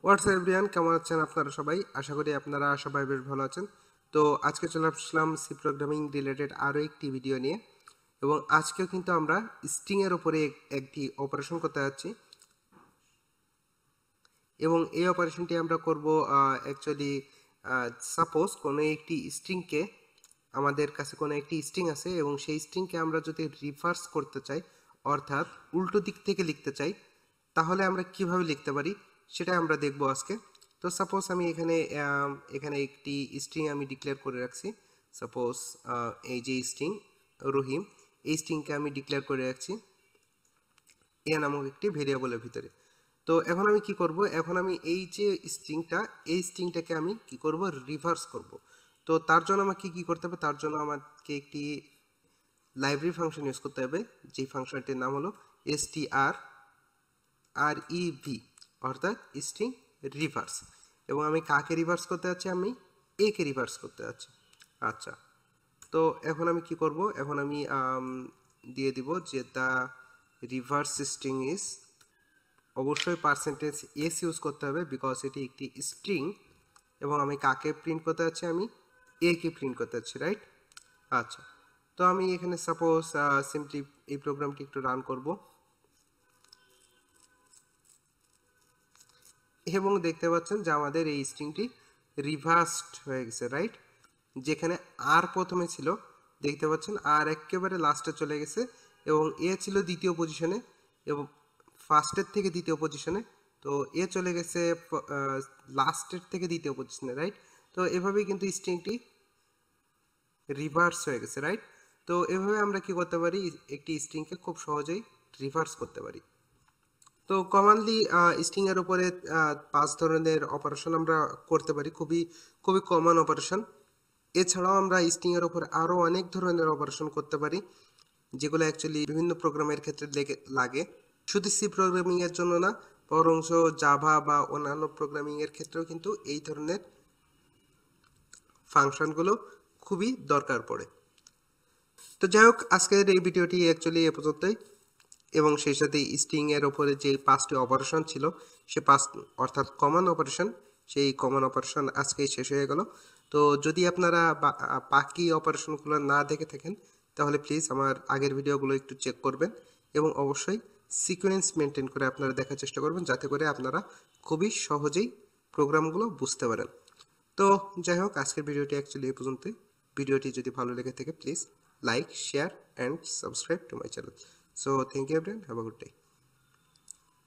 WhatsApp everyone, কেমন আছেন আপনারা সবাই? আশা করি আপনারা সবাই বেশ ভালো আছেন। তো আজকে চলে আসলাম সি প্রোগ্রামিং রিলেটেড আরও একটি ভিডিও নিয়ে, এবং আজকেও কিন্তু আমরা স্ট্রিংয়ের উপরে একটি অপারেশন করতে যাচ্ছি, এবং এই অপারেশনটি আমরা করব অ্যাকচুয়ালি সাপোজ কোনো একটি স্ট্রিংকে, আমাদের কাছে কোনো একটি স্ট্রিং আছে এবং সেই স্ট্রিংকে আমরা যদি রিভার্স করতে চাই, অর্থাৎ উল্টো দিক থেকে লিখতে চাই, তাহলে আমরা কিভাবে লিখতে পারি সেটা আমরা দেখব আজকে। তো সাপোজ আমি এখানে একটি স্ট্রিং আমি ডিক্লেয়ার করে রাখছি। সাপোজ এই যে স্ট্রিং রহিম, এই স্ট্রিংকে আমি ডিক্লেয়ার করে রাখছি এ নামক একটি ভেরিয়েবলের ভিতরে। তো এখন আমি কি করব, এখন আমি এই যে এই স্ট্রিংটাকে আমি কি করব, রিভার্স করব। তো তার জন্য আমাকে কি করতে হবে, তার জন্য আমাকে একটি লাইব্রেরি ফাংশন ইউজ করতে হবে, যে ফাংশনটির নাম হলো strrev, অর্থাৎ স্ট্রিং রিভার্স। এবং আমি কাকে রিভার্স করতে যাচ্ছি, আমি এ কে রিভার্স করতে যাচ্ছি। আচ্ছা, তো এখন আমি কি করব, এখন আমি দিয়ে দিব যে দ্য রিভার্স স্ট্রিং ইজ, অবশ্যই পার্সেন্টেজ এস ইউজ করতে হবে বিকজ এটি একটি স্ট্রিং, এবং আমি কাকে প্রিন্ট করতে যাচ্ছি, আমি এ কে প্রিন্ট করতে যাচ্ছি, রাইট? আচ্ছা, তো আমি এখানে সাপোজ সিম্পলি এই প্রোগ্রামটি একটু রান করব, এবং দেখতে পাচ্ছেন যে আমাদের এই স্ট্রিংটি রিভার্সড হয়ে গেছে, রাইট? যেখানে আর প্রথমে ছিল, দেখতে পাচ্ছেন আর একেবারে লাস্টে চলে গেছে, এবং এ ছিল দ্বিতীয় পজিশনে, এবং ফার্স্টের থেকে দ্বিতীয় পজিশনে। তো এ চলে গেছে লাস্টের থেকে দ্বিতীয় পজিশনে, রাইট? তো এভাবেই কিন্তু স্ট্রিংটি রিভার্স হয়ে গেছে, রাইট? তো এভাবে আমরা কি করতে পারি, একটি স্ট্রিংকে খুব সহজেই রিভার্স করতে পারি। তো কমনলি স্ট্রিং এর উপরে 5 ধরনের অপারেশন আমরা করতে পারি, খুবই খুবই কমন অপারেশন। এছাড়াও আমরা স্ট্রিং এর উপর আরো অনেক ধরনের অপারেশন করতে পারি, যেগুলো অ্যাকচুয়ালি বিভিন্ন প্রোগ্রামের ক্ষেত্রে লাগে। শুধু সি প্রোগ্রামিং এর জন্য না, বরঞ্চ জাভা বা অন্যান্য প্রোগ্রামিং এর ক্ষেত্রেও কিন্তু এই ধরনের ফাংশনগুলো খুবই দরকার পড়ে। তো যাই হোক, আজকের এই ভিডিওটি অ্যাকচুয়ালি এ পর্যন্তই, এবং সেই সাথে স্ট্রিং এর উপরে যে 5টি অপারেশন ছিল, সে 5 অর্থাৎ কমন অপারেশন, সেই কমন অপারেশন আজকেই শেষ হয়ে গেল। তো যদি আপনারা বাকি অপারেশনগুলো না দেখে থাকেন, তাহলে প্লিজ আমার আগের ভিডিওগুলো একটু চেক করবেন, এবং অবশ্যই সিকোয়েন্স মেনটেন করে আপনারা দেখার চেষ্টা করবেন, যাতে করে আপনারা খুবই সহজেই প্রোগ্রামগুলো বুঝতে পারেন। তো যাই হোক, আজকের ভিডিওটি অ্যাকচুয়ালি এই পর্যন্তই। ভিডিওটি যদি ভালো লেগে থাকে, please like, share and subscribe to my channel. So thank you everyone, have a good day.